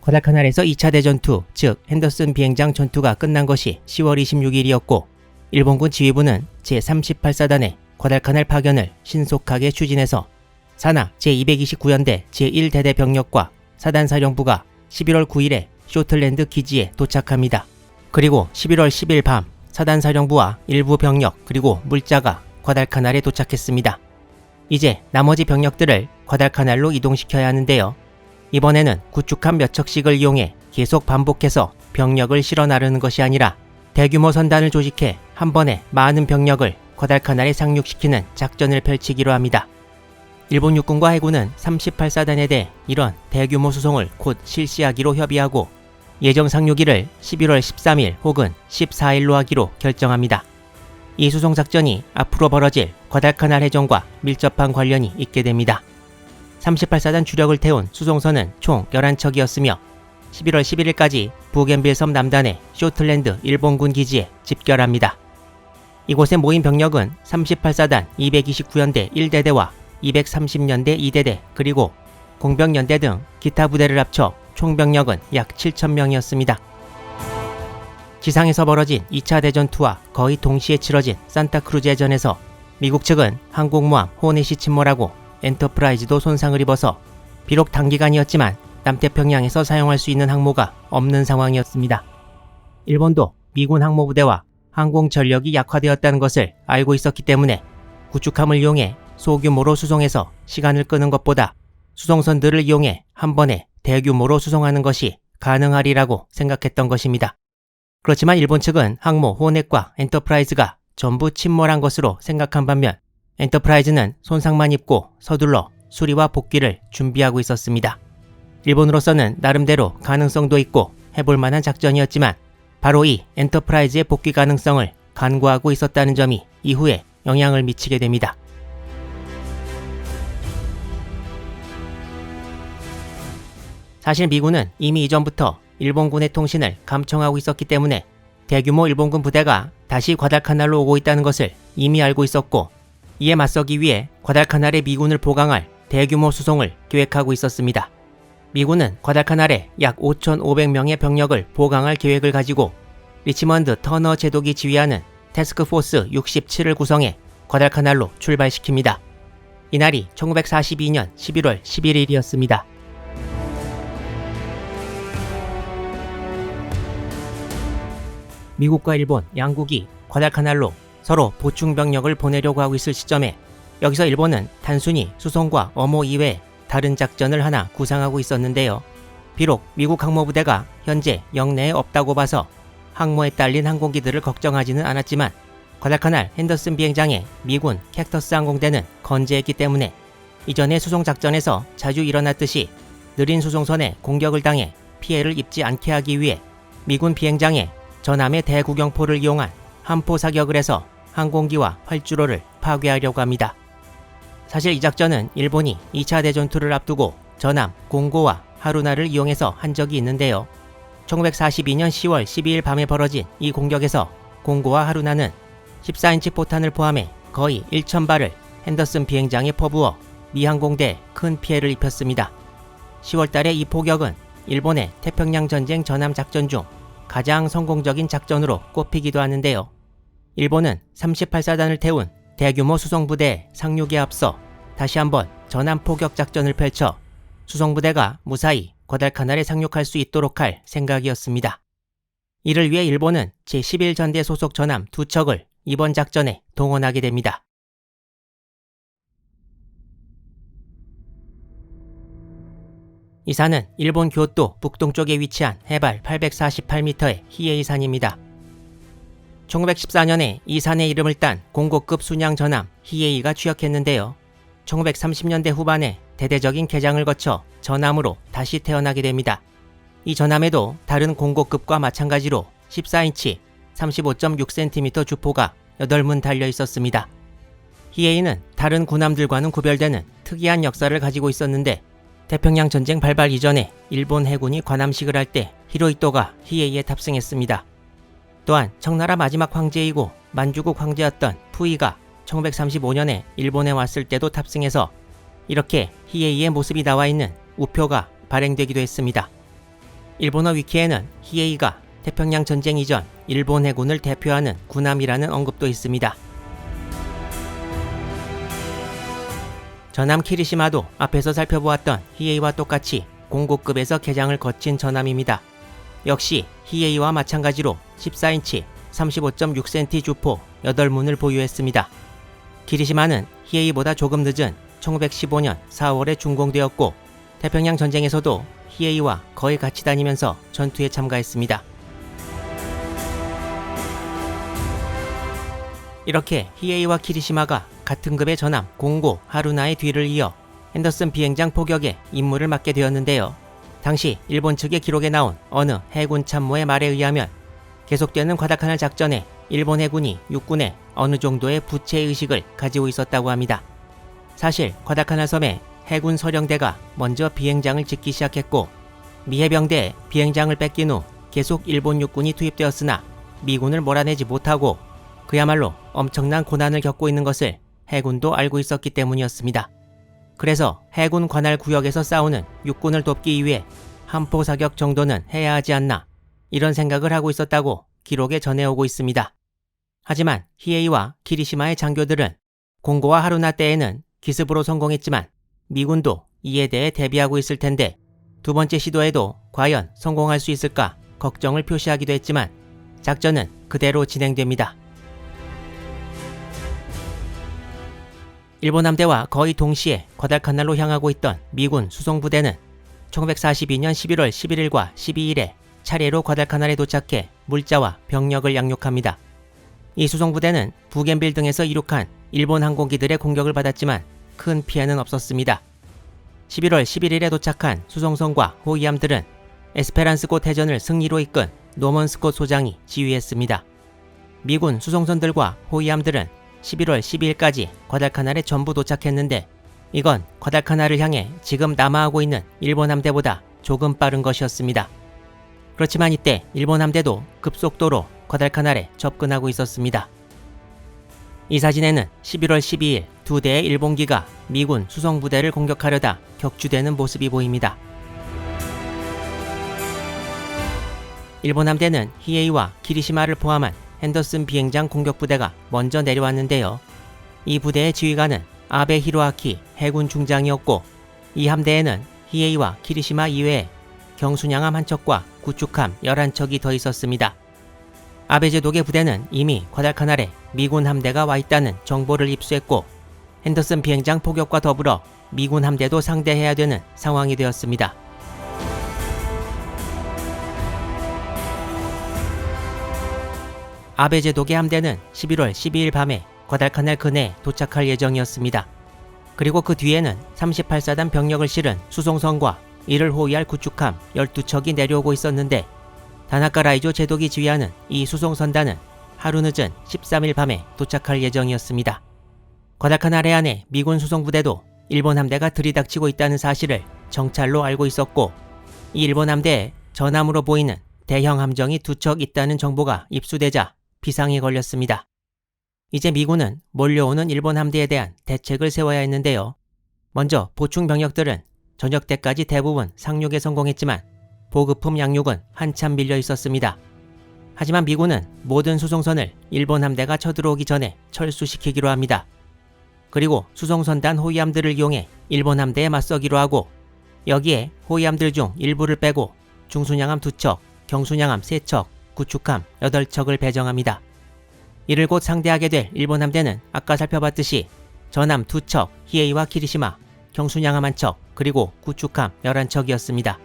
과달카날에서 2차 대전투, 즉 핸더슨 비행장 전투가 끝난 것이 10월 26일이었고 일본군 지휘부는 제38사단의 과달카날 파견을 신속하게 추진해서 산하 제229연대 제1대대 병력과 사단사령부가 11월 9일에 쇼틀랜드 기지에 도착합니다. 그리고 11월 10일 밤 사단사령부와 일부 병력 그리고 물자가 과달카날에 도착했습니다. 이제 나머지 병력들을 과달카날로 이동시켜야 하는데요. 이번에는 구축함 몇 척씩을 이용해 계속 반복해서 병력을 실어 나르는 것이 아니라 대규모 선단을 조직해 한 번에 많은 병력을 과달카날에 상륙시키는 작전을 펼치기로 합니다. 일본 육군과 해군은 38사단에 대해 이런 대규모 수송을 곧 실시하기로 협의하고 예정 상륙일을 11월 13일 혹은 14일로 하기로 결정합니다. 이 수송작전이 앞으로 벌어질 과달카날 해전과 밀접한 관련이 있게 됩니다. 38사단 주력을 태운 수송선은 총 11척이었으며 11월 11일까지 부겐빌섬 남단의 쇼틀랜드 일본군 기지에 집결합니다. 이곳에 모인 병력은 38사단 229연대 1대대와 230년대 2대대 그리고 공병연대 등 기타 부대를 합쳐 총병력은 약 7,000명이었습니다. 지상에서 벌어진 2차 대전투와 거의 동시에 치러진 산타크루즈 해전에서 미국 측은 항공모함 호넷이 침몰하고 엔터프라이즈도 손상을 입어서 비록 단기간이었지만 남태평양에서 사용할 수 있는 항모가 없는 상황이었습니다. 일본도 미군 항모부대와 항공 전력이 약화되었다는 것을 알고 있었기 때문에 구축함을 이용해 소규모로 수송해서 시간을 끄는 것보다 수송선들을 이용해 한 번에 대규모로 수송하는 것이 가능하리라고 생각했던 것입니다. 그렇지만 일본 측은 항모 호넷과 엔터프라이즈가 전부 침몰한 것으로 생각한 반면 엔터프라이즈는 손상만 입고 서둘러 수리와 복귀를 준비하고 있었습니다. 일본으로서는 나름대로 가능성도 있고 해볼 만한 작전이었지만 바로 이 엔터프라이즈의 복귀 가능성을 간과하고 있었다는 점이 이후에 영향을 미치게 됩니다. 사실 미군은 이미 이전부터 일본군의 통신을 감청하고 있었기 때문에 대규모 일본군 부대가 다시 과달카날로 오고 있다는 것을 이미 알고 있었고 이에 맞서기 위해 과달카날에 미군을 보강할 대규모 수송을 계획하고 있었습니다. 미군은 과달카날에 약 5,500명의 병력을 보강할 계획을 가지고 리치먼드 터너 제독이 지휘하는 태스크포스 67을 구성해 과달카날로 출발시킵니다. 이날이 1942년 11월 11일이었습니다. 미국과 일본 양국이 과달카날로 서로 보충 병력을 보내려고 하고 있을 시점에 여기서 일본은 단순히 수송과 엄호 이외에 다른 작전을 하나 구상하고 있었는데요. 비록 미국 항모부대가 현재 영내에 없다고 봐서 항모에 딸린 항공기들을 걱정하지는 않았지만 과달카날 핸더슨 비행장에 미군 캡터스 항공대는 건재했기 때문에 이전의 수송작전에서 자주 일어났듯이 느린 수송선에 공격을 당해 피해를 입지 않게 하기 위해 미군 비행장에 전함의 대구경포를 이용한 함포 사격을 해서 항공기와 활주로를 파괴하려고 합니다. 사실 이 작전은 일본이 2차 대전투를 앞두고 전함 공고와 하루나를 이용해서 한 적이 있는데요. 1942년 10월 12일 밤에 벌어진 이 공격에서 공고와 하루나는 14인치 포탄을 포함해 거의 1,000발을 핸더슨 비행장에 퍼부어 미 항공대에 큰 피해를 입혔습니다. 10월 달에 이 포격은 일본의 태평양 전쟁 전함 작전 중 가장 성공적인 작전으로 꼽히기도 하는데요. 일본은 38사단을 태운 대규모 수송부대의 상륙에 앞서 다시 한번 전함 포격 작전을 펼쳐 수송부대가 무사히 과달카날에 상륙할 수 있도록 할 생각이었습니다. 이를 위해 일본은 제11전대 소속 전함 2척을 이번 작전에 동원하게 됩니다. 이 산은 일본 교토 북동쪽에 위치한 해발 848m의 히에이산입니다. 1914년에 이 산의 이름을 딴 공고급 순양 전함 히에이가 취역했는데요. 1930년대 후반에 대대적인 개장을 거쳐 전함으로 다시 태어나게 됩니다. 이 전함에도 다른 공고급과 마찬가지로 14인치 35.6cm 주포가 8문 달려 있었습니다. 히에이는 다른 군함들과는 구별되는 특이한 역사를 가지고 있었는데 태평양 전쟁 발발 이전에 일본 해군이 관함식을 할 때 히로히토가 히에이에 탑승했습니다. 또한 청나라 마지막 황제이고 만주국 황제였던 푸이가 1935년에 일본에 왔을 때도 탑승해서 이렇게 히에이의 모습이 나와 있는 우표가 발행되기도 했습니다. 일본어 위키에는 히에이가 태평양 전쟁 이전 일본 해군을 대표하는 군함이라는 언급도 있습니다. 전함 키리시마도 앞에서 살펴보았던 히에이와 똑같이 공고급에서 개장을 거친 전함입니다. 역시 히에이와 마찬가지로 14인치 35.6cm 주포 8문을 보유했습니다. 키리시마는 히에이보다 조금 늦은 1915년 4월에 준공되었고 태평양 전쟁에서도 히에이와 거의 같이 다니면서 전투에 참가했습니다. 이렇게 히에이와 키리시마가 같은 급의 전함 공고 하루나의 뒤를 이어 핸더슨 비행장 포격에 임무를 맡게 되었는데요. 당시 일본 측의 기록에 나온 어느 해군 참모의 말에 의하면 계속되는 과다카날 작전에 일본 해군이 육군에 어느 정도의 부채의식을 가지고 있었다고 합니다. 사실 과다카날 섬에 해군 서령대가 먼저 비행장을 짓기 시작했고 미 해병대에 비행장을 뺏긴 후 계속 일본 육군이 투입되었으나 미군을 몰아내지 못하고 그야말로 엄청난 고난을 겪고 있는 것을 해군도 알고 있었기 때문이었습니다. 그래서 해군 관할 구역에서 싸우는 육군을 돕기 위해 함포 사격 정도는 해야 하지 않나 이런 생각을 하고 있었다고 기록에 전해오고 있습니다. 하지만 히에이와 키리시마의 장교들은 공고와 하루나 때에는 기습으로 성공했지만 미군도 이에 대해 대비하고 있을 텐데 두 번째 시도에도 과연 성공할 수 있을까 걱정을 표시하기도 했지만 작전은 그대로 진행됩니다. 일본 함대와 거의 동시에 과달카날로 향하고 있던 미군 수송부대는 1942년 11월 11일과 12일에 차례로 과달카날에 도착해 물자와 병력을 양육합니다. 이 수송부대는 부겐빌 등에서 이륙한 일본 항공기들의 공격을 받았지만 큰 피해는 없었습니다. 11월 11일에 도착한 수송선과 호위함들은 에스페란스고 대전을 승리로 이끈 노먼 스콧 소장이 지휘했습니다. 미군 수송선들과 호위함들은 11월 12일까지 과달카날에 전부 도착했는데 이건 과달카날을 향해 지금 남하하고 있는 일본 함대보다 조금 빠른 것이었습니다. 그렇지만 이때 일본 함대도 급속도로 과달카날에 접근하고 있었습니다. 이 사진에는 11월 12일 두 대의 일본기가 미군 수송부대를 공격하려다 격추되는 모습이 보입니다. 일본 함대는 히에이와 키리시마를 포함한 핸더슨 비행장 공격부대가 먼저 내려왔는데요. 이 부대의 지휘관은 아베 히로아키 해군 중장이었고 이 함대에는 히에이와 키리시마 이외에 경순양함 한 척과 구축함 11척이 더 있었습니다. 아베 제독의 부대는 이미 과달카날에 미군 함대가 와 있다는 정보를 입수했고 핸더슨 비행장 포격과 더불어 미군 함대도 상대해야 되는 상황이 되었습니다. 아베 제독의 함대는 11월 12일 밤에 과달카날 근해에 도착할 예정이었습니다. 그리고 그 뒤에는 38사단 병력을 실은 수송선과 이를 호위할 구축함 12척이 내려오고 있었는데 다나카 라이조 제독이 지휘하는 이 수송선단은 하루 늦은 13일 밤에 도착할 예정이었습니다. 과달카날 해안에 미군 수송부대도 일본 함대가 들이닥치고 있다는 사실을 정찰로 알고 있었고 이 일본 함대에 전함으로 보이는 대형 함정이 2척 있다는 정보가 입수되자 비상이 걸렸습니다. 이제 미군은 몰려오는 일본 함대에 대한 대책을 세워야 했는데요. 먼저 보충 병력들은 저녁 때까지 대부분 상륙에 성공했지만 보급품 양육은 한참 밀려 있었습니다. 하지만 미군은 모든 수송선을 일본 함대가 쳐들어오기 전에 철수시키기로 합니다. 그리고 수송선단 호위함들을 이용해 일본 함대에 맞서기로 하고 여기에 호위함들 중 일부를 빼고 중순양함 2척, 경순양함 3척, 구축함 8척을 배정합니다. 이를 곧 상대하게 될 일본 함대는 아까 살펴봤듯이 전함 2척, 히에이와 키리시마, 경순양함 1척, 그리고 구축함 11척이었습니다.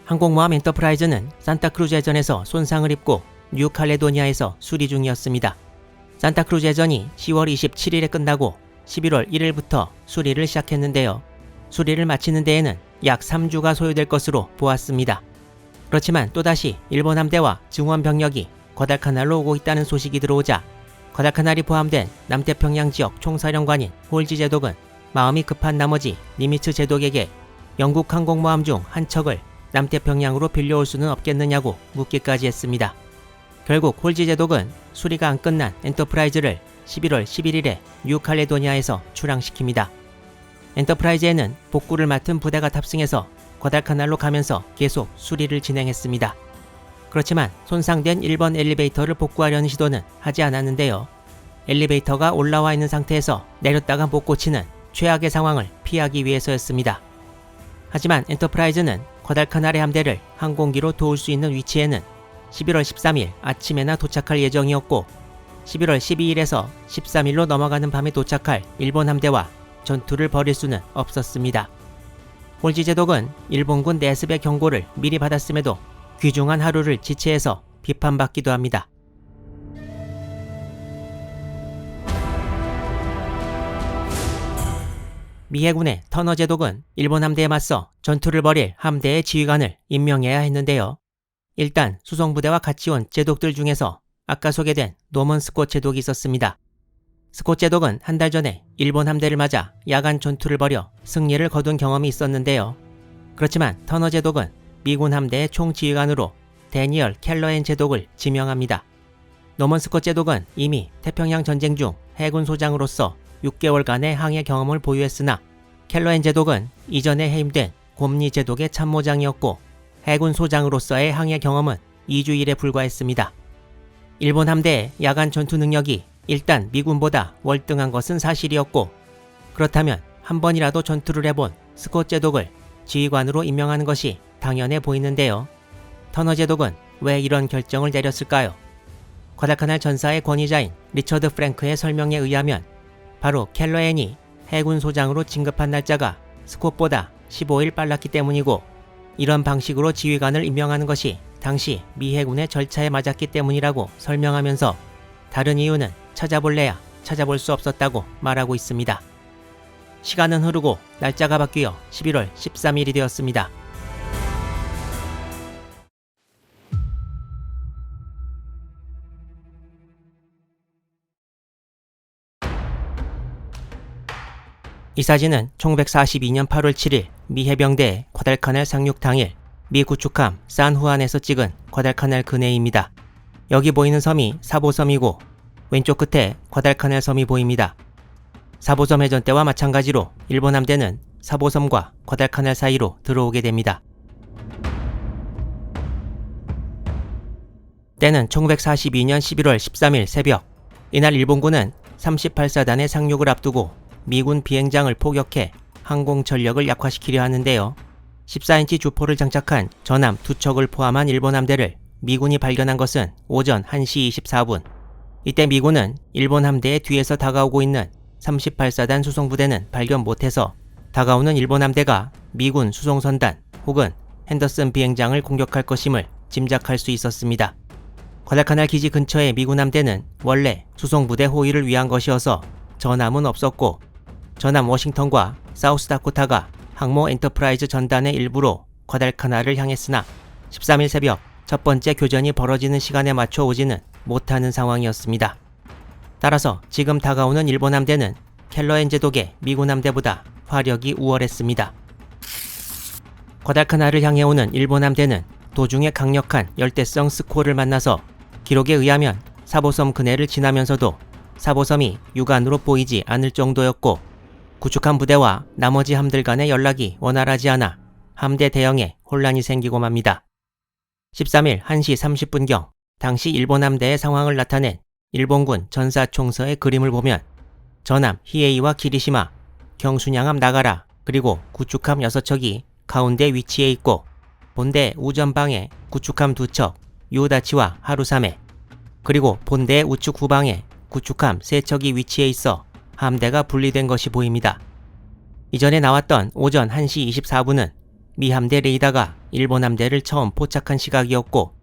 항공모함 엔터프라이즈는 산타크루즈 해전에서 손상을 입고 뉴칼레도니아에서 수리 중이었습니다. 산타크루즈 해전이 10월 27일에 끝나고 11월 1일부터 수리를 시작했는데요. 수리를 마치는 데에는 약 3주가 소요될 것으로 보았습니다. 그렇지만 또다시 일본 함대와 증원 병력이 과달카날로 오고 있다는 소식이 들어오자 과달카날이 포함된 남태평양 지역 총사령관인 홀지 제독은 마음이 급한 나머지 니미츠 제독에게 영국 항공모함 중 한 척을 남태평양으로 빌려올 수는 없겠느냐고 묻기까지 했습니다. 결국 홀지 제독은 수리가 안 끝난 엔터프라이즈를 11월 11일에 뉴칼레도니아에서 출항시킵니다. 엔터프라이즈에는 복구를 맡은 부대가 탑승해서 과달카날로 가면서 계속 수리를 진행했습니다. 그렇지만 손상된 1번 엘리베이터를 복구하려는 시도는 하지 않았는데요. 엘리베이터가 올라와 있는 상태에서 내렸다가 못 고치는 최악의 상황을 피하기 위해서였습니다. 하지만 엔터프라이즈는 과달카날의 함대를 항공기로 도울 수 있는 위치에는 11월 13일 아침에나 도착할 예정이었고 11월 12일에서 13일로 넘어가는 밤에 도착할 일본 함대와 전투를 벌일 수는 없었습니다. 홀지 제독은 일본군 내습의 경고를 미리 받았음에도 귀중한 하루를 지체해서 비판받기도 합니다. 미 해군의 터너 제독은 일본 함대에 맞서 전투를 벌일 함대의 지휘관을 임명해야 했는데요. 일단 수송부대와 같이 온 제독들 중에서 아까 소개된 노먼 스콧 제독이 있었습니다. 스콧 제독은 한 달 전에 일본 함대를 맞아 야간 전투를 벌여 승리를 거둔 경험이 있었는데요. 그렇지만 터너 제독은 미군 함대의 총지휘관으로 데니얼 켈러엔 제독을 지명합니다. 노먼 스콧 제독은 이미 태평양 전쟁 중 해군 소장으로서 6개월간의 항해 경험을 보유했으나 켈러엔 제독은 이전에 해임된 곰리 제독의 참모장이었고 해군 소장으로서의 항해 경험은 2주일에 불과했습니다. 일본 함대의 야간 전투 능력이 일단 미군보다 월등한 것은 사실이었고 그렇다면 한 번이라도 전투를 해본 스콧 제독을 지휘관으로 임명하는 것이 당연해 보이는데요. 터너 제독은 왜 이런 결정을 내렸을까요? 과달카날 전사의 권위자인 리처드 프랭크의 설명에 의하면 바로 켈러엔이 해군 소장으로 진급한 날짜가 스콧보다 15일 빨랐기 때문이고 이런 방식으로 지휘관을 임명하는 것이 당시 미 해군의 절차에 맞았기 때문이라고 설명하면서 다른 이유는 찾아볼래야 찾아볼 수 없었다고 말하고 있습니다. 시간은 흐르고 날짜가 바뀌어 11월 13일이 되었습니다. 이 사진은 1942년 8월 7일 미 해병대의 과달카날 상륙 당일 미 구축함 산후안에서 찍은 과달카날 근해입니다. 여기 보이는 섬이 사보섬이고 왼쪽 끝에 과달카날 섬이 보입니다. 사보섬 해전 때와 마찬가지로 일본 함대는 사보섬과 과달카날 사이로 들어오게 됩니다. 때는 1942년 11월 13일 새벽. 이날 일본군은 38사단의 상륙을 앞두고 미군 비행장을 포격해 항공 전력을 약화시키려 하는데요. 14인치 주포를 장착한 전함 2척을 포함한 일본 함대를 미군이 발견한 것은 오전 1시 24분. 이때 미군은 일본 함대의 뒤에서 다가오고 있는 38사단 수송부대는 발견 못해서 다가오는 일본 함대가 미군 수송선단 혹은 핸더슨 비행장을 공격할 것임을 짐작할 수 있었습니다. 과달카날 기지 근처의 미군 함대는 원래 수송부대 호위를 위한 것이어서 전함은 없었고 전함 워싱턴과 사우스다코타가 항모 엔터프라이즈 전단의 일부로 과달카날을 향했으나 13일 새벽 첫 번째 교전이 벌어지는 시간에 맞춰 오지는 못하는 상황이었습니다. 따라서 지금 다가오는 일본 함대는 켈러엔 제독의 미군 함대보다 화력이 우월했습니다. 과달카날을 향해 오는 일본 함대는 도중에 강력한 열대성 스콜을 만나서 기록에 의하면 사보섬 근해를 지나면서도 사보섬이 육안으로 보이지 않을 정도였고 구축함 부대와 나머지 함들 간의 연락이 원활하지 않아 함대 대형에 혼란이 생기고 맙니다. 13일 1시 30분경 당시 일본 함대의 상황을 나타낸 일본군 전사총서의 그림을 보면 전함 히에이와 기리시마, 경순양함 나가라 그리고 구축함 6척이 가운데 위치해 있고 본대 우전방에 구축함 2척 유다치와 하루사메 그리고 본대 우측 후방에 구축함 3척이 위치해 있어 함대가 분리된 것이 보입니다. 이전에 나왔던 오전 1시 24분은 미 함대 레이더가 일본 함대를 처음 포착한 시각이었고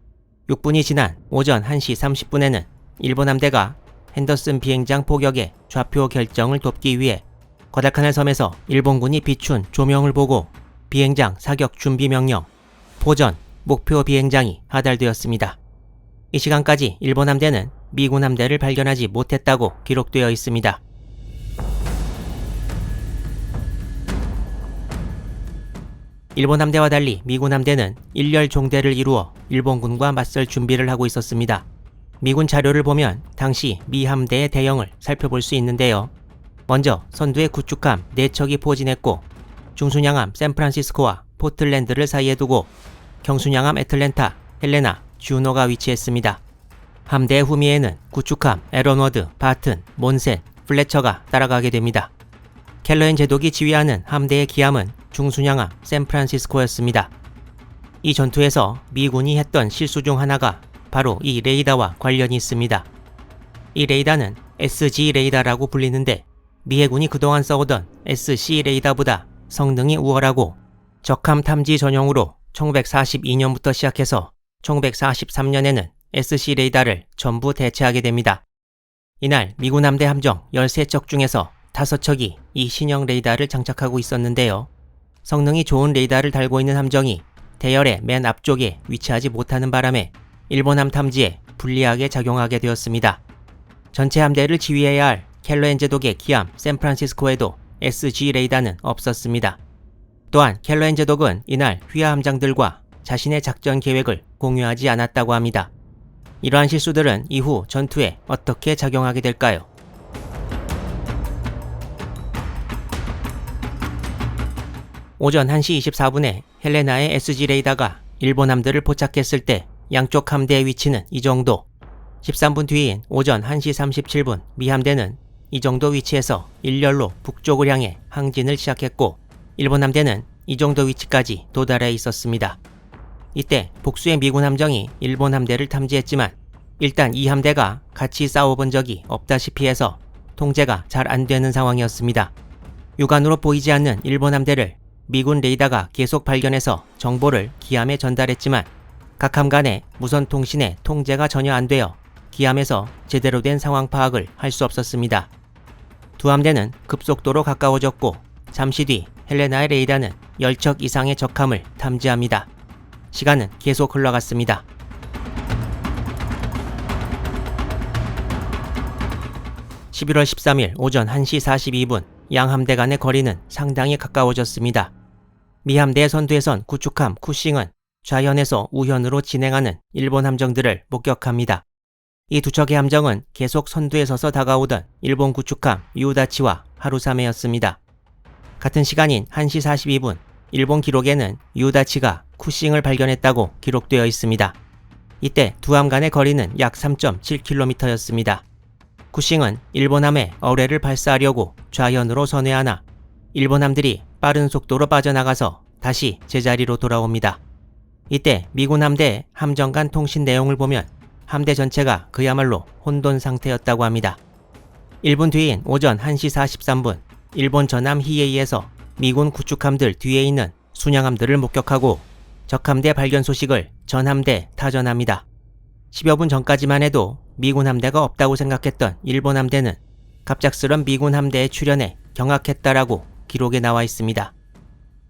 6분이 지난 오전 1시 30분에는 일본 함대가 핸더슨 비행장 포격의 좌표 결정을 돕기 위해 과달카날 섬에서 일본군이 비춘 조명을 보고 비행장 사격 준비 명령, 포전, 목표 비행장이 하달되었습니다. 이 시간까지 일본 함대는 미군 함대를 발견하지 못했다고 기록되어 있습니다. 일본 함대와 달리 미군 함대는 일렬 종대를 이루어 일본군과 맞설 준비를 하고 있었습니다. 미군 자료를 보면 당시 미 함대의 대형을 살펴볼 수 있는데요. 먼저 선두의 구축함 4척이 포진했고 중순양함 샌프란시스코와 포틀랜드를 사이에 두고 경순양함 애틀랜타, 헬레나, 주노가 위치했습니다. 함대의 후미에는 구축함 에런워드, 바튼, 몬셋, 플래처가 따라가게 됩니다. 켈러앤 제독이 지휘하는 함대의 기함은 중순양함 샌프란시스코였습니다. 이 전투에서 미군이 했던 실수 중 하나가 바로 이 레이더와 관련이 있습니다. 이 레이더는 SG 레이더라고 불리는데 미 해군이 그동안 써오던 SC 레이더보다 성능이 우월하고 적함 탐지 전용으로 1942년부터 시작해서 1943년에는 SC 레이더를 전부 대체하게 됩니다. 이날 미군 함대 함정 13척 중에서 5척이 이 신형 레이더를 장착하고 있었는데요. 성능이 좋은 레이더를 달고 있는 함정이 대열의 맨 앞쪽에 위치하지 못하는 바람에 일본함 탐지에 불리하게 작용하게 되었습니다. 전체 함대를 지휘해야 할 켈러앤 제독의 기함 샌프란시스코에도 SG 레이더는 없었습니다. 또한 켈러앤 제독은 이날 휘하 함장들과 자신의 작전 계획을 공유하지 않았다고 합니다. 이러한 실수들은 이후 전투에 어떻게 작용하게 될까요? 오전 1시 24분에 헬레나의 SG 레이더가 일본 함대를 포착했을 때 양쪽 함대의 위치는 이 정도. 13분 뒤인 오전 1시 37분 미 함대는 이 정도 위치에서 일렬로 북쪽을 향해 항진을 시작했고 일본 함대는 이 정도 위치까지 도달해 있었습니다. 이때 복수의 미군 함정이 일본 함대를 탐지했지만 일단 이 함대가 같이 싸워본 적이 없다시피 해서 통제가 잘 안 되는 상황이었습니다. 육안으로 보이지 않는 일본 함대를 미군 레이더가 계속 발견해서 정보를 기함에 전달했지만 각 함 간의 무선 통신에 통제가 전혀 안 되어 기함에서 제대로 된 상황 파악을 할 수 없었습니다. 두 함대는 급속도로 가까워졌고 잠시 뒤 헬레나의 레이더는 10척 이상의 적함을 탐지합니다. 시간은 계속 흘러갔습니다. (11월 13일) 오전 1시 42분 양 함대 간의 거리는 상당히 가까워졌습니다. 미 함대의 선두에선 구축함 쿠싱은 좌현에서 우현으로 진행하는 일본 함정들을 목격합니다. 이 두 척의 함정은 계속 선두에 서서 다가오던 일본 구축함 유다치와 하루사메였습니다. 같은 시간인 1시 42분 일본 기록에는 유다치가 쿠싱을 발견했다고 기록되어 있습니다. 이때 두 함 간의 거리는 약 3.7km였습니다. 쿠싱은 일본함에 어뢰를 발사하려고 좌현으로 선회하나 일본 함들이 빠른 속도로 빠져나가서 다시 제자리로 돌아옵니다. 이때 미군 함대의 함정 간 통신 내용을 보면 함대 전체가 그야말로 혼돈 상태였다고 합니다. 1분 뒤인 오전 1시 43분 일본 전함 히에이에서 미군 구축함들 뒤에 있는 순양함들을 목격하고 적함대 발견 소식을 전함대에 타전합니다. 10여 분 전까지만 해도 미군 함대가 없다고 생각했던 일본 함대는 갑작스런 미군 함대의 출현에 경악했다라고 기록에 나와 있습니다.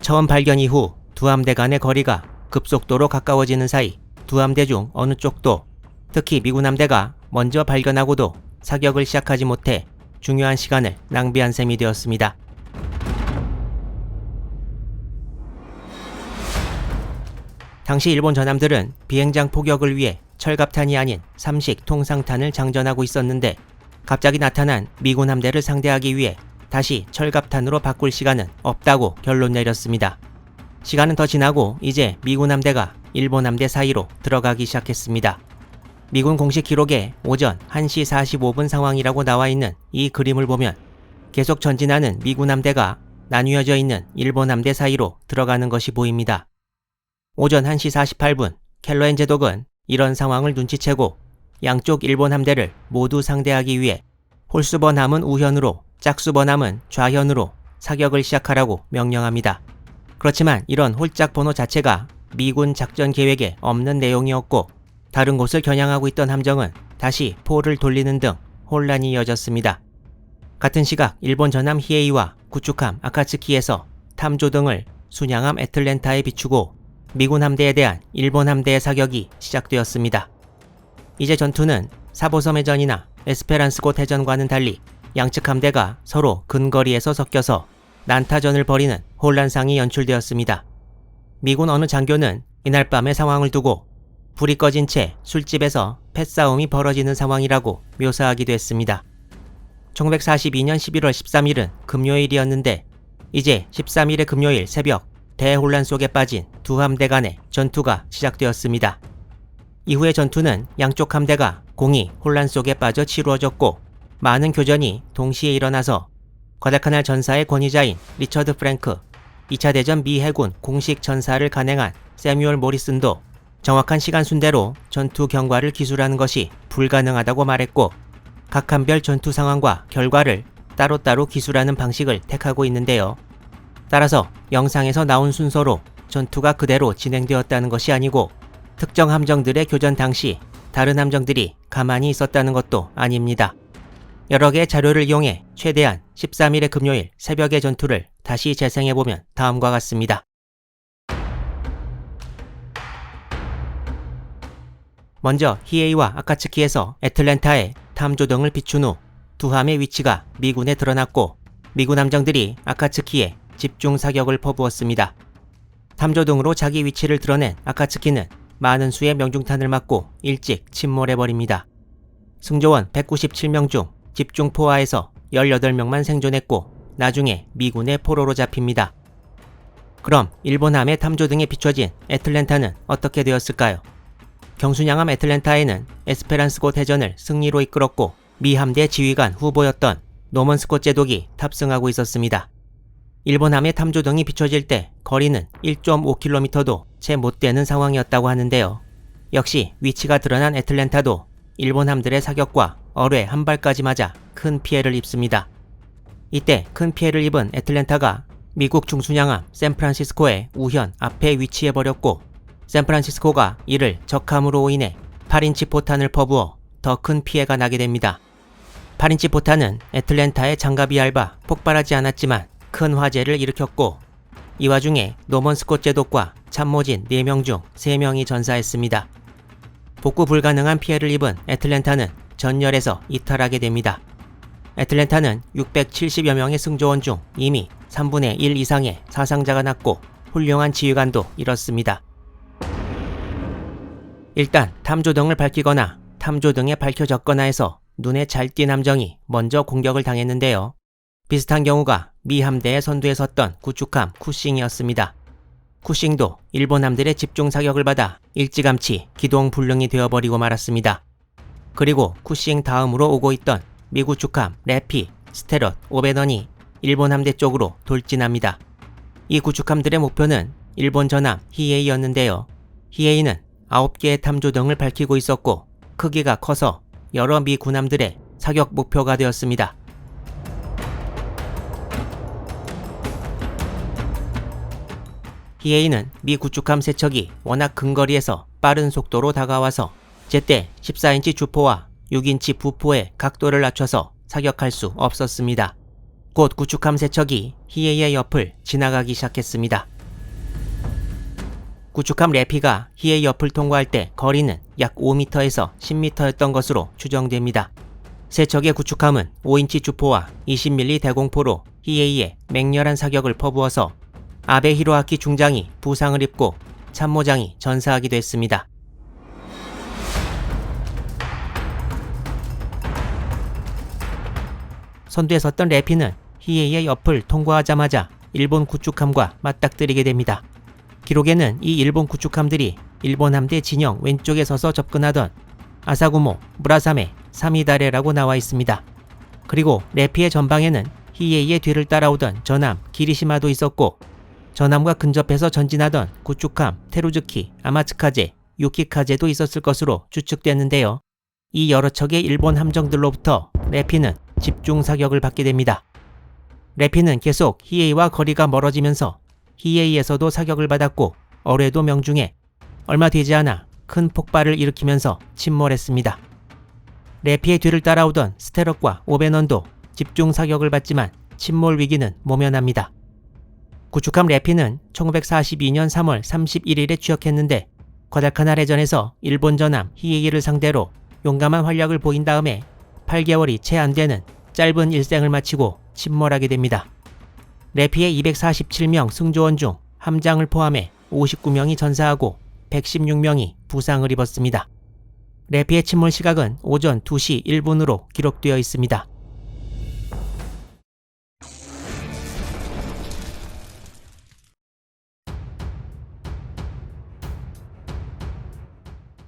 처음 발견 이후 두 함대 간의 거리가 급속도로 가까워지는 사이 두 함대 중 어느 쪽도 특히 미군 함대가 먼저 발견하고도 사격을 시작하지 못해 중요한 시간을 낭비한 셈이 되었습니다. 당시 일본 전함들은 비행장 포격을 위해 철갑탄이 아닌 삼식 통상탄을 장전하고 있었는데 갑자기 나타난 미군 함대를 상대하기 위해 다시 철갑탄으로 바꿀 시간은 없다고 결론 내렸습니다. 시간은 더 지나고 이제 미군 함대가 일본 함대 사이로 들어가기 시작했습니다. 미군 공식 기록에 오전 1시 45분 상황이라고 나와 있는 이 그림을 보면 계속 전진하는 미군 함대가 나뉘어져 있는 일본 함대 사이로 들어가는 것이 보입니다. 오전 1시 48분 켈러앤 제독은 이런 상황을 눈치채고 양쪽 일본 함대를 모두 상대하기 위해 홀수번함은 우현으로 짝수번함은 좌현으로 사격을 시작하라고 명령합니다. 그렇지만 이런 홀짝 번호 자체가 미군 작전 계획에 없는 내용이었고 다른 곳을 겨냥하고 있던 함정은 다시 포를 돌리는 등 혼란이 이어졌습니다. 같은 시각 일본 전함 히에이와 구축함 아카츠키에서 탐조 등을 순양함 애틀랜타에 비추고 미군 함대에 대한 일본 함대의 사격이 시작되었습니다. 이제 전투는 사보섬 해전이나 에스페란스고 해전과는 달리 양측 함대가 서로 근거리에서 섞여서 난타전을 벌이는 혼란상이 연출되었습니다. 미군 어느 장교는 이날 밤의 상황을 두고 불이 꺼진 채 술집에서 패싸움이 벌어지는 상황이라고 묘사하기도 했습니다. 1942년 11월 13일은 금요일이었는데 이제 13일의 금요일 새벽 대혼란 속에 빠진 두 함대 간의 전투가 시작되었습니다. 이후의 전투는 양쪽 함대가 공히 혼란 속에 빠져 치루어졌고 많은 교전이 동시에 일어나서 과달카날 전사의 권위자인 리처드 프랭크, 2차 대전 미 해군 공식 전사를 간행한 세뮤얼 모리슨도 정확한 시간 순대로 전투 경과를 기술하는 것이 불가능하다고 말했고 각 함별 전투 상황과 결과를 따로따로 기술하는 방식을 택하고 있는데요. 따라서 영상에서 나온 순서로 전투가 그대로 진행되었다는 것이 아니고 특정 함정들의 교전 당시 다른 함정들이 가만히 있었다는 것도 아닙니다. 여러 개의 자료를 이용해 최대한 13일의 금요일 새벽의 전투를 다시 재생해보면 다음과 같습니다. 먼저 히에이와 아카츠키에서 애틀랜타에 탐조등을 비춘 후 두 함의 위치가 미군에 드러났고 미군 함정들이 아카츠키에 집중 사격을 퍼부었습니다. 탐조등으로 자기 위치를 드러낸 아카츠키는 많은 수의 명중탄을 맞고 일찍 침몰해버립니다. 승조원 197명 중 집중 포화에서 18명만 생존했고 나중에 미군의 포로로 잡힙니다. 그럼 일본함의 탐조등에 비춰진 애틀랜타는 어떻게 되었을까요? 경순양함 애틀랜타에는 에스페란스고 대전을 승리로 이끌었고 미 함대 지휘관 후보였던 노먼 스콧 제독이 탑승하고 있었습니다. 일본함의 탐조등이 비춰질 때 거리는 1.5km도 채 못 되는 상황이었다고 하는데요. 역시 위치가 드러난 애틀랜타도 일본함들의 사격과 어뢰 한 발까지 맞아 큰 피해를 입습니다. 이때 큰 피해를 입은 애틀랜타가 미국 중순양함 샌프란시스코의 우현 앞에 위치해버렸고 샌프란시스코가 이를 적함으로 인해 8인치 포탄을 퍼부어 더 큰 피해가 나게 됩니다. 8인치 포탄은 애틀랜타의 장갑이 얇아 폭발하지 않았지만 큰 화재를 일으켰고 이 와중에 노먼 스콧 제독과 참모진 4명 중 3명이 전사했습니다. 복구 불가능한 피해를 입은 애틀랜타는 전열에서 이탈하게 됩니다. 애틀랜타는 670여 명의 승조원 중 이미 3분의 1 이상의 사상자가 났고 훌륭한 지휘관도 잃었습니다. 일단 탐조등을 밝히거나 탐조등에 밝혀졌거나 해서 눈에 잘 띈 함정이 먼저 공격을 당했는데요. 비슷한 경우가 미 함대의 선두에 섰던 구축함 쿠싱이었습니다. 쿠싱도 일본 함들의 집중 사격을 받아 일찌감치 기동불능이 되어버리고 말았습니다. 그리고 쿠싱 다음으로 오고 있던 미구축함 래피, 스테럿, 오베넌이 일본 함대 쪽으로 돌진합니다. 이 구축함들의 목표는 일본 전함 히에이였는데요. 히에이는 9개의 탐조등을 밝히고 있었고 크기가 커서 여러 미 군함들의 사격 목표가 되었습니다. 히에이는 미 구축함 세척이 워낙 근거리에서 빠른 속도로 다가와서 제때 14인치 주포와 6인치 부포의 각도를 낮춰서 사격할 수 없었습니다. 곧 구축함 세척이 히에이의 옆을 지나가기 시작했습니다. 구축함 래피가 히에이 옆을 통과할 때 거리는 약 5m에서 10m였던 것으로 추정됩니다. 세척의 구축함은 5인치 주포와 20mm 대공포로 히에이에 맹렬한 사격을 퍼부어서 아베 히로아키 중장이 부상을 입고 참모장이 전사하기도 했습니다. 선두에 섰던 래피는 히에이의 옆을 통과하자마자 일본 구축함과 맞닥뜨리게 됩니다. 기록에는 이 일본 구축함들이 일본 함대 진영 왼쪽에 서서 접근하던 아사구모, 무라사메, 사미다레라고 나와 있습니다. 그리고 래피의 전방에는 히에이의 뒤를 따라오던 전함 기리시마도 있었고 전함과 근접해서 전진하던 구축함 테루즈키, 아마츠카제, 유키카제도 있었을 것으로 추측되는데요. 이 여러 척의 일본 함정들로부터 래피는 집중 사격을 받게 됩니다. 래피는 계속 히에이와 거리가 멀어지면서 히에이에서도 사격을 받았고 어뢰도 명중해 얼마 되지 않아 큰 폭발을 일으키면서 침몰했습니다. 래피의 뒤를 따라오던 스테럿과 오베넌도 집중 사격을 받지만 침몰 위기는 모면합니다. 구축함 래피는 1942년 3월 31일에 취역했는데 과달카날 해전에서 일본 전함 히에이를 상대로 용감한 활약을 보인 다음에 8개월이 채 안 되는 짧은 일생을 마치고 침몰하게 됩니다. 래피의 247명 승조원 중 함장을 포함해 59명이 전사하고 116명이 부상을 입었습니다. 래피의 침몰 시각은 오전 2시 1분으로 기록되어 있습니다.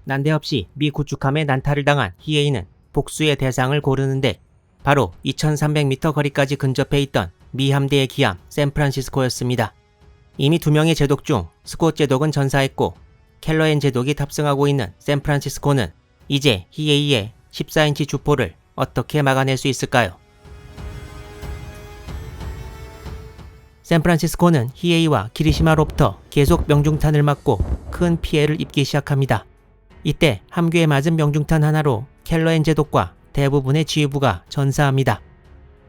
난데없이 미 구축함에 난타를 당한 히에이는 복수의 대상을 고르는데 바로 2300m 거리까지 근접해 있던 미 함대의 기함 샌프란시스코였습니다. 이미 2명의 제독 중 스콧 제독은 전사했고 켈러엔 제독이 탑승하고 있는 샌프란시스코는 이제 히에이의 14인치 주포를 어떻게 막아낼 수 있을까요? 샌프란시스코는 히에이와 기리시마로부터 계속 명중탄을 맞고 큰 피해를 입기 시작합니다. 이때 함교에 맞은 명중탄 하나로 켈러엔 제독과 대부분의 지휘부가 전사합니다.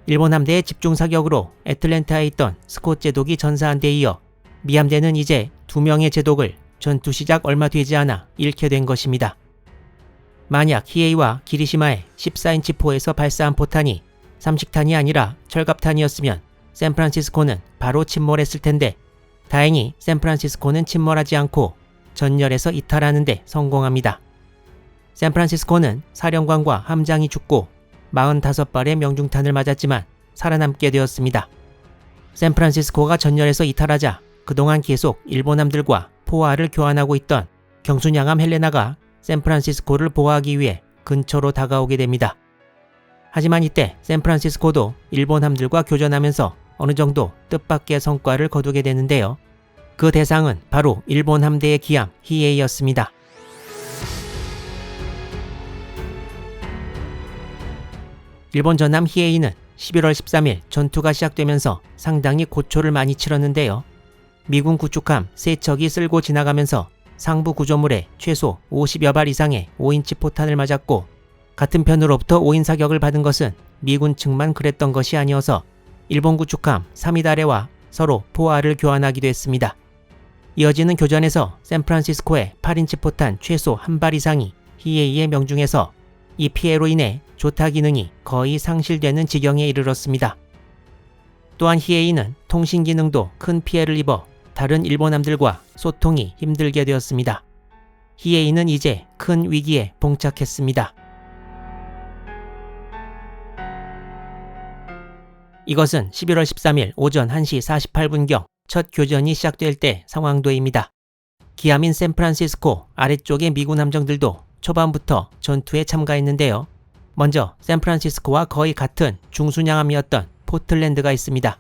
일본 함대의 집중사격으로 애틀랜타에 있던 스콧 제독이 전사한 데 이어 미 함대는 이제 2명의 제독을 전투 시작 얼마 되지 않아 잃게 된 것입니다. 만약 히에이와 기리시마의 14인치 포에서 발사한 포탄이 삼식탄이 아니라 철갑탄이었으면 샌프란시스코는 바로 침몰했을 텐데 다행히 샌프란시스코는 침몰하지 않고 전열에서 이탈하는 데 성공합니다. 샌프란시스코는 사령관과 함장이 죽고 45발의 명중탄을 맞았지만 살아남게 되었습니다. 샌프란시스코가 전열에서 이탈하자 그동안 계속 일본함들과 포화를 교환하고 있던 경순양함 헬레나가 샌프란시스코를 보호하기 위해 근처로 다가오게 됩니다. 하지만 이때 샌프란시스코도 일본함들과 교전하면서 어느 정도 뜻밖의 성과를 거두게 되는데요. 그 대상은 바로 일본 함대의 기함 히에이였습니다. 일본 전함 히에이는 11월 13일 전투가 시작되면서 상당히 고초를 많이 치렀는데요. 미군 구축함 3척이 쓸고 지나가면서 상부 구조물에 최소 50여 발 이상의 5인치 포탄을 맞았고 같은 편으로부터 5인 사격을 받은 것은 미군 측만 그랬던 것이 아니어서 일본 구축함 사미다레와 서로 포화를 교환하기도 했습니다. 이어지는 교전에서 샌프란시스코의 8인치 포탄 최소 1발 이상이 히에이에 명중해서 이 피해로 인해 조타 기능이 거의 상실되는 지경에 이르렀습니다. 또한 히에이는 통신 기능도 큰 피해를 입어 다른 일본함들과 소통이 힘들게 되었습니다. 히에이는 이제 큰 위기에 봉착했습니다. 이것은 11월 13일 오전 1시 48분경 첫 교전이 시작될 때 상황도입니다. 기함인 샌프란시스코 아래쪽의 미군 함정들도 초반부터 전투에 참가했는데요. 먼저 샌프란시스코와 거의 같은 중순양함이었던 포틀랜드가 있습니다.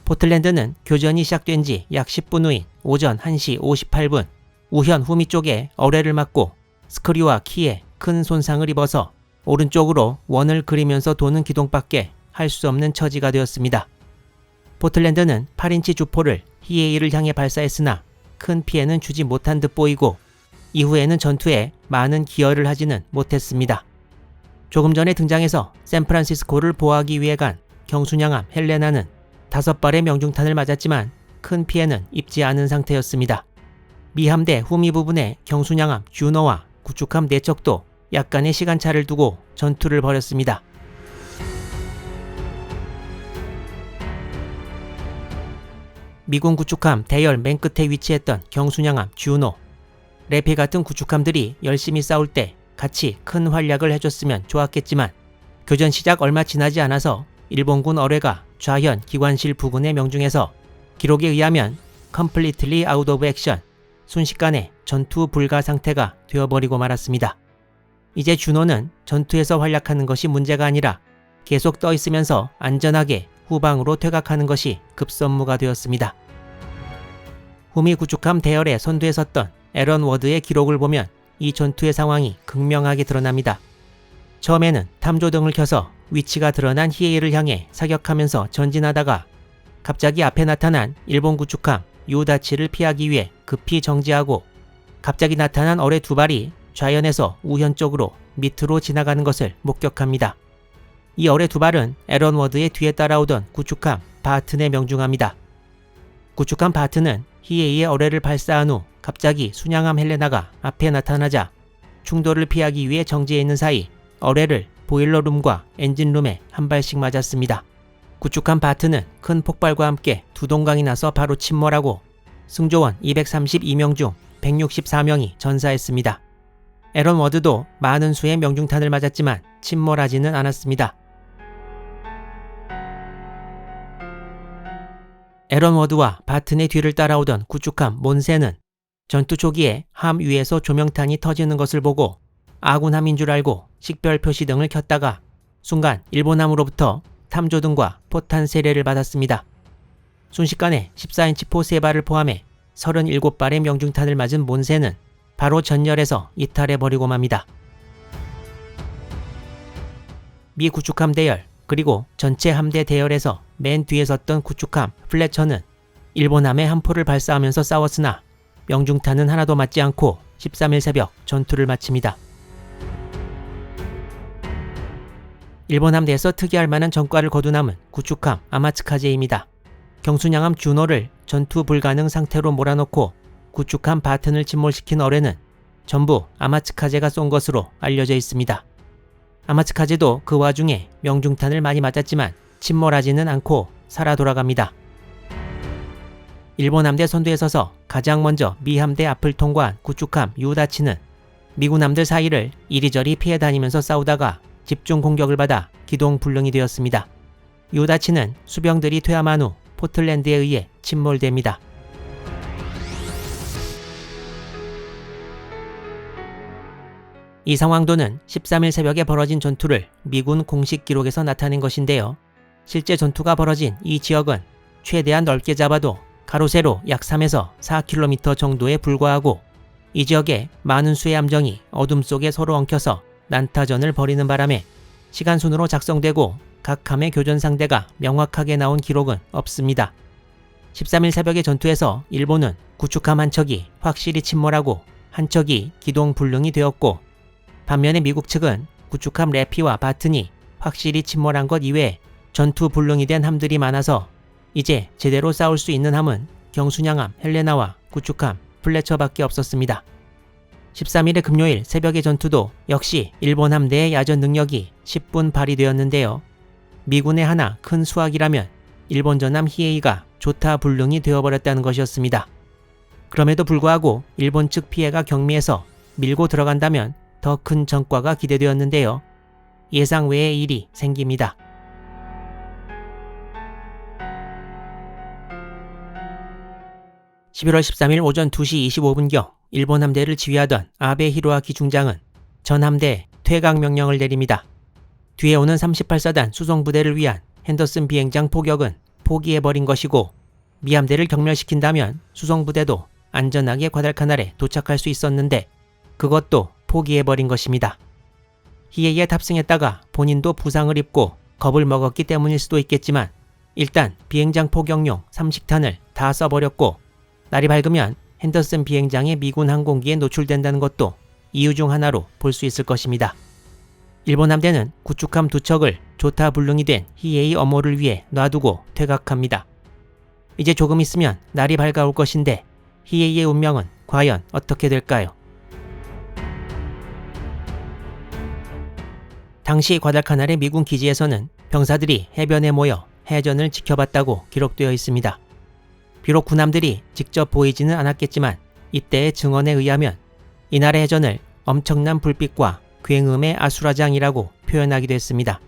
포틀랜드는 교전이 시작된 지 약 10분 후인 오전 1시 58분 우현 후미 쪽에 어뢰를 맞고 스크류와 키에 큰 손상을 입어서 오른쪽으로 원을 그리면서 도는 기동밖에 할 수 없는 처지가 되었습니다. 포틀랜드는 8인치 주포를 히에이를 향해 발사했으나 큰 피해는 주지 못한 듯 보이고 이후에는 전투에 많은 기여를 하지는 못했습니다. 조금 전에 등장해서 샌프란시스코를 보호하기 위해 간 경순양함 헬레나는 5발의 명중탄을 맞았지만 큰 피해는 입지 않은 상태였습니다. 미 함대 후미 부분의 경순양함 주노와 구축함 4척도 약간의 시간차를 두고 전투를 벌였습니다. 미군 구축함 대열 맨 끝에 위치했던 경순양함 주노, 레피 같은 구축함들이 열심히 싸울 때 같이 큰 활약을 해줬으면 좋았겠지만 교전 시작 얼마 지나지 않아서 일본군 어뢰가 좌현 기관실 부근에 명중해서 기록에 의하면 completely out of action, 순식간에 전투 불가 상태가 되어버리고 말았습니다. 이제 주노는 전투에서 활약하는 것이 문제가 아니라 계속 떠 있으면서 안전하게 후방으로 퇴각하는 것이 급선무가 되었습니다. 후미 구축함 대열에 선두에 섰던 에런 워드의 기록을 보면 이 전투의 상황이 극명하게 드러납니다. 처음에는 탐조등을 켜서 위치가 드러난 히에이를 향해 사격하면서 전진하다가 갑자기 앞에 나타난 일본 구축함 유다치를 피하기 위해 급히 정지하고 갑자기 나타난 어뢰 2발이 좌연에서 우현 쪽으로 밑으로 지나가는 것을 목격합니다. 이 어뢰 2발은 에런 워드의 뒤에 따라오던 구축함 바튼에 명중합니다. 구축함 바튼은 히에이의 어뢰를 발사한 후 갑자기 순양함 헬레나가 앞에 나타나자 충돌을 피하기 위해 정지해 있는 사이 어뢰를 보일러룸과 엔진룸에 한 발씩 맞았습니다. 구축함 바튼은 큰 폭발과 함께 두 동강이 나서 바로 침몰하고 승조원 232명 중 164명이 전사했습니다. 에런 워드도 많은 수의 명중탄을 맞았지만 침몰하지는 않았습니다. 에런 워드와 바튼의 뒤를 따라오던 구축함 몬세는 전투 초기에 함 위에서 조명탄이 터지는 것을 보고 아군 함인 줄 알고 식별 표시 등을 켰다가 순간 일본함으로부터 탐조등과 포탄 세례를 받았습니다. 순식간에 14인치 포 3발을 포함해 37발의 명중탄을 맞은 몬세는 바로 전열에서 이탈해버리고 맙니다. 미 구축함 대열 그리고 전체 함대 대열에서 맨 뒤에 섰던 구축함 플래처는 일본함에 함포를 발사하면서 싸웠으나 명중탄은 하나도 맞지 않고 13일 새벽 전투를 마칩니다. 일본 함대에서 특이할 만한 전과를 거둔 함은 구축함 아마츠카제입니다. 경순양함 주노를 전투 불가능 상태로 몰아넣고 구축함 바튼을 침몰시킨 어뢰는 전부 아마츠카제가 쏜 것으로 알려져 있습니다. 아마츠카제도 그 와중에 명중탄을 많이 맞았지만 침몰하지는 않고 살아 돌아갑니다. 일본 함대 선두에 서서 가장 먼저 미 함대 앞을 통과한 구축함 유다치는 미군 함들 사이를 이리저리 피해 다니면서 싸우다가 집중 공격을 받아 기동불능이 되었습니다. 유다치는 수병들이 퇴함한 후 포틀랜드에 의해 침몰됩니다. 이 상황도는 13일 새벽에 벌어진 전투를 미군 공식 기록에서 나타낸 것인데요. 실제 전투가 벌어진 이 지역은 최대한 넓게 잡아도 가로 세로 약 3에서 4km 정도에 불과하고 이 지역에 많은 수의 함정이 어둠 속에 서로 엉켜서 난타전을 벌이는 바람에 시간순으로 작성되고 각 함의 교전 상대가 명확하게 나온 기록은 없습니다. 13일 새벽의 전투에서 일본은 구축함 한 척이 확실히 침몰하고 한 척이 기동불능이 되었고 반면에 미국 측은 구축함 레피와 바튼이 확실히 침몰한 것 이외에 전투 불능이 된 함들이 많아서 이제 제대로 싸울 수 있는 함은 경순양함 헬레나와 구축함 플래처밖에 없었습니다. 13일의 금요일 새벽의 전투도 역시 일본 함대의 야전 능력이 10분 발휘되었는데요. 미군의 하나 큰 수확이라면 일본 전함 히에이가 조타불능이 되어버렸다는 것이었습니다. 그럼에도 불구하고 일본 측 피해가 경미해서 밀고 들어간다면 더 큰 전과가 기대되었는데요. 예상 외의 일이 생깁니다. (11월 13일) 오전 2시 25분경 일본 함대를 지휘하던 아베 히로아키 중장은 전 함대에 퇴각 명령을 내립니다. 뒤에 오는 38사단 수송부대를 위한 핸더슨 비행장 포격은 포기해버린 것이고 미 함대를 경멸시킨다면 수송부대도 안전하게 과달카날에 도착할 수 있었는데 그것도 포기해버린 것입니다. 히에이에 탑승했다가 본인도 부상을 입고 겁을 먹었기 때문일 수도 있겠지만 일단 비행장 포격용 30탄을 다 써버렸고 날이 밝으면 핸더슨 비행장의 미군 항공기에 노출된다는 것도 이유 중 하나로 볼 수 있을 것입니다. 일본 함대는 구축함 2척을 조타불능이 된 히에이 엄호를 위해 놔두고 퇴각합니다. 이제 조금 있으면 날이 밝아올 것인데 히에이의 운명은 과연 어떻게 될까요? 당시 과달카날의 미군 기지에서는 병사들이 해변에 모여 해전을 지켜봤다고 기록되어 있습니다. 비록 군함들이 직접 보이지는 않았겠지만 이때의 증언에 의하면 이날의 해전을 엄청난 불빛과 굉음의 아수라장이라고 표현하기도 했습니다.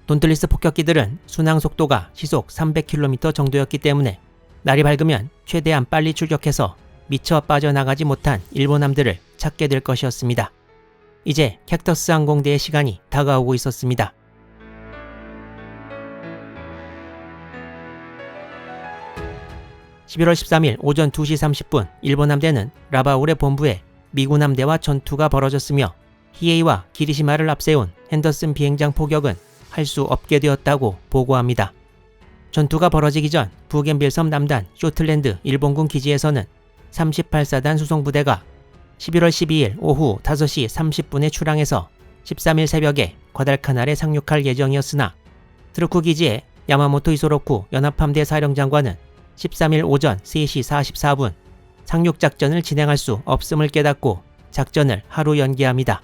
돈틀리스 폭격기들은 순항 속도가 시속 300km 정도였기 때문에 날이 밝으면 최대한 빨리 출격해서 미처 빠져나가지 못한 일본함들을 찾게 될 것이었습니다. 이제 캡터스 항공대의 시간이 다가오고 있었습니다. (11월 13일) 오전 2시 30분 일본 함대는 라바울의 본부에 미군 함대와 전투가 벌어졌으며 히에이와 기리시마를 앞세운 핸더슨 비행장 포격은 할 수 없게 되었다고 보고합니다. 전투가 벌어지기 전 부겐빌섬 남단 쇼틀랜드 일본군 기지에서는 38사단 수송부대가 11월 12일 오후 5시 30분에 출항해서 13일 새벽에 과달카날에 상륙할 예정이었으나 트루쿠 기지의 야마모토 이소로쿠 연합함대 사령장관은 13일 오전 3시 44분 상륙작전을 진행할 수 없음을 깨닫고 작전을 하루 연기합니다.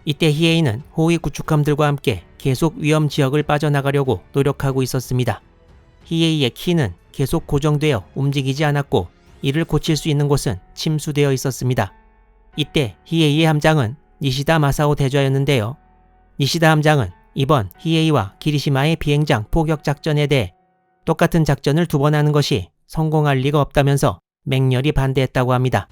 이때 히에이는 호위 구축함들과 함께 계속 위험 지역을 빠져나가려고 노력하고 있었습니다. 히에이의 키는 계속 고정되어 움직이지 않았고 이를 고칠 수 있는 곳은 침수되어 있었습니다. 이때 히에이의 함장은 니시다 마사오 대좌였는데요. 니시다 함장은 이번 히에이와 기리시마의 비행장 포격 작전에 대해 똑같은 작전을 2번 하는 것이 성공할 리가 없다면서 맹렬히 반대했다고 합니다.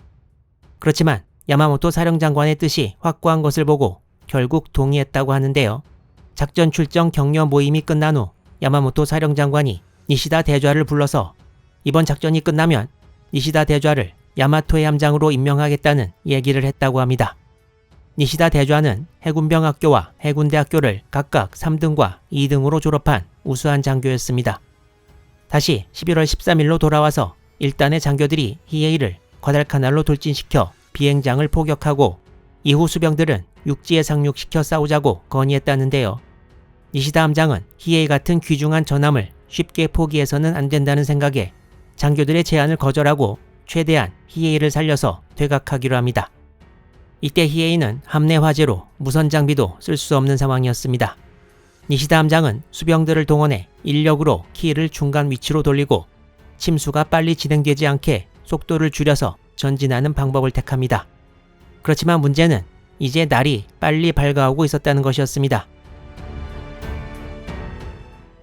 그렇지만 야마모토 사령장관의 뜻이 확고한 것을 보고 결국 동의했다고 하는데요. 작전 출정 격려 모임이 끝난 후 야마모토 사령장관이 니시다 대좌를 불러서 이번 작전이 끝나면 니시다 대좌를 야마토의 함장으로 임명하겠다는 얘기를 했다고 합니다. 니시다 대좌는 해군병학교와 해군대학교를 각각 3등과 2등으로 졸업한 우수한 장교였습니다. 다시 11월 13일로 돌아와서 일단의 장교들이 히에이를 과달카날로 돌진시켜 비행장을 포격하고 이후 수병들은 육지에 상륙시켜 싸우자고 건의했다는데요. 니시다 함장은 히에이 같은 귀중한 전함을 쉽게 포기해서는 안 된다는 생각에 장교들의 제안을 거절하고 최대한 히에이를 살려서 퇴각하기로 합니다. 이때 히에이는 함내 화재로 무선 장비도 쓸 수 없는 상황이었습니다. 니시다 함장은 수병들을 동원해 인력으로 키를 중간 위치로 돌리고 침수가 빨리 진행되지 않게 속도를 줄여서 전진하는 방법을 택합니다. 그렇지만 문제는 이제 날이 빨리 밝아오고 있었다는 것이었습니다.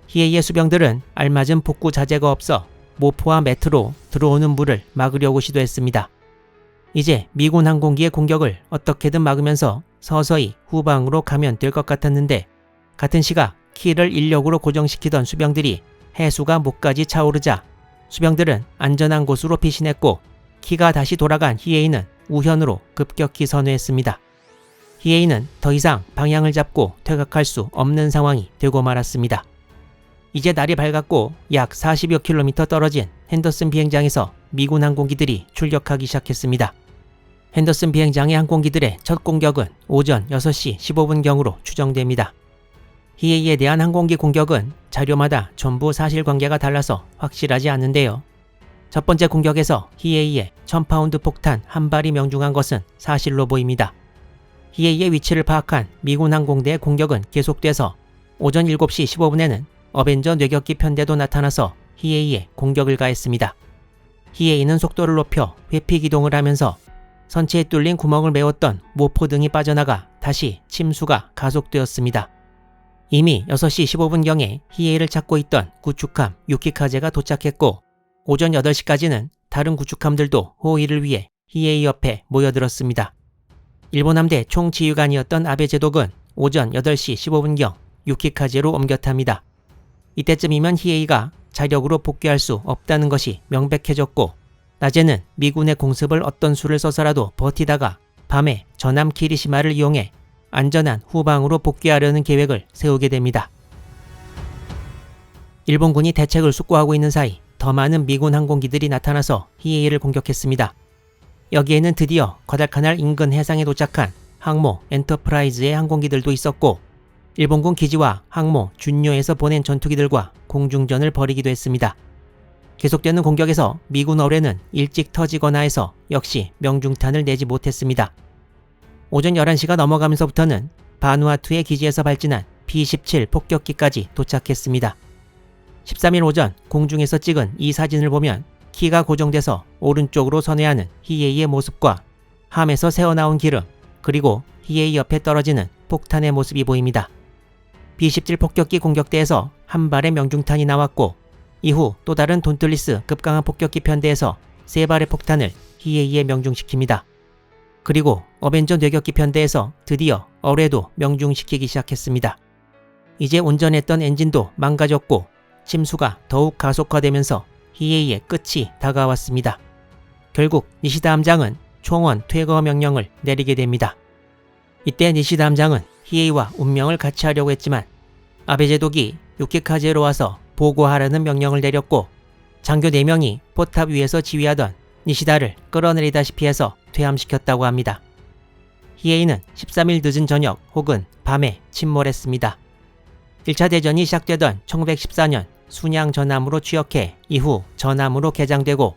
히에이의 수병들은 알맞은 복구 자재가 없어 모포와 매트로 들어오는 물을 막으려고 시도했습니다. 이제 미군 항공기의 공격을 어떻게든 막으면서 서서히 후방으로 가면 될 것 같았는데 같은 시각 키를 인력으로 고정시키던 수병들이 해수가 목까지 차오르자 수병들은 안전한 곳으로 피신했고 키가 다시 돌아간 히에이는 우현으로 급격히 선회했습니다. 히에이는 더 이상 방향을 잡고 퇴각할 수 없는 상황이 되고 말았습니다. 이제 날이 밝았고 약 40여 킬로미터 떨어진 핸더슨 비행장에서 미군 항공기들이 출격하기 시작했습니다. 핸더슨 비행장의 항공기들의 첫 공격은 오전 6시 15분경으로 추정됩니다. 히에이에 대한 항공기 공격은 자료마다 전부 사실관계가 달라서 확실하지 않은데요. 첫 번째 공격에서 히에이에 1000파운드 폭탄 한 발이 명중한 것은 사실로 보입니다. 히에이의 위치를 파악한 미군 항공대의 공격은 계속돼서 오전 7시 15분에는 어벤져 뇌격기 편대도 나타나서 히에이에 공격을 가했습니다. 히에이는 속도를 높여 회피 기동을 하면서 선체에 뚫린 구멍을 메웠던 모포 등이 빠져나가 다시 침수가 가속되었습니다. 이미 6시 15분경에 히에이를 찾고 있던 구축함 유키카제가 도착했고 오전 8시까지는 다른 구축함들도 호위를 위해 히에이 옆에 모여들었습니다. 일본 함대 총지휘관이었던 아베 제독은 오전 8시 15분경 유키카제로 옮겨탑니다. 이때쯤이면 히에이가 자력으로 복귀할 수 없다는 것이 명백해졌고 낮에는 미군의 공습을 어떤 수를 써서라도 버티다가 밤에 전함 키리시마를 이용해 안전한 후방으로 복귀하려는 계획을 세우게 됩니다. 일본군이 대책을 숙고하고 있는 사이 더 많은 미군 항공기들이 나타나서 히에이를 공격했습니다. 여기에는 드디어 과달카날 인근 해상에 도착한 항모 엔터프라이즈의 항공기들도 있었고 일본군 기지와 항모 준요에서 보낸 전투기들과 공중전을 벌이기도 했습니다. 계속되는 공격에서 미군 어뢰는 일찍 터지거나 해서 역시 명중탄을 내지 못했습니다. 오전 11시가 넘어가면서부터는 바누아투의 기지에서 발진한 B-17 폭격기까지 도착했습니다. 13일 오전 공중에서 찍은 이 사진을 보면 키가 고정돼서 오른쪽으로 선회하는 히에이의 모습과 함에서 새어나온 기름 그리고 히에이 옆에 떨어지는 폭탄의 모습이 보입니다. B-17 폭격기 공격대에서 한 발의 명중탄이 나왔고 이후 또 다른 돈틀리스 급강한 폭격기 편대에서 3발의 폭탄을 히에이에 명중시킵니다. 그리고 어벤져 뇌격기 편대에서 드디어 어뢰도 명중시키기 시작했습니다. 이제 온전했던 엔진도 망가졌고 침수가 더욱 가속화되면서 히에이의 끝이 다가왔습니다. 결국 니시다 함장은 총원 퇴거 명령을 내리게 됩니다. 이때 니시다 함장은 히에이와 운명을 같이 하려고 했지만 아베 제독이 유키카제로 와서 보고하라는 명령을 내렸고 장교 4명이 포탑 위에서 지휘하던 니시다를 끌어내리다시피 해서 퇴함시켰다고 합니다. 히에이는 13일 늦은 저녁 혹은 밤에 침몰했습니다. 1차 대전이 시작되던 1914년 순양 전함으로 취역해 이후 전함으로 개장되고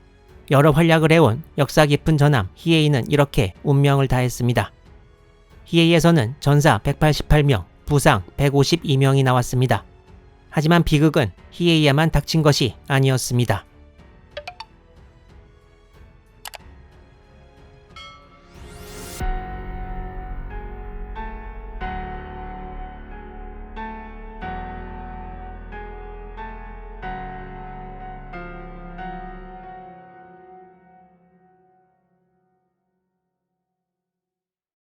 여러 활약을 해온 역사 깊은 전함 히에이는 이렇게 운명을 다했습니다. 히에이에서는 전사 188명, 부상 152명이 나왔습니다. 하지만 비극은 히에이에만 닥친 것이 아니었습니다.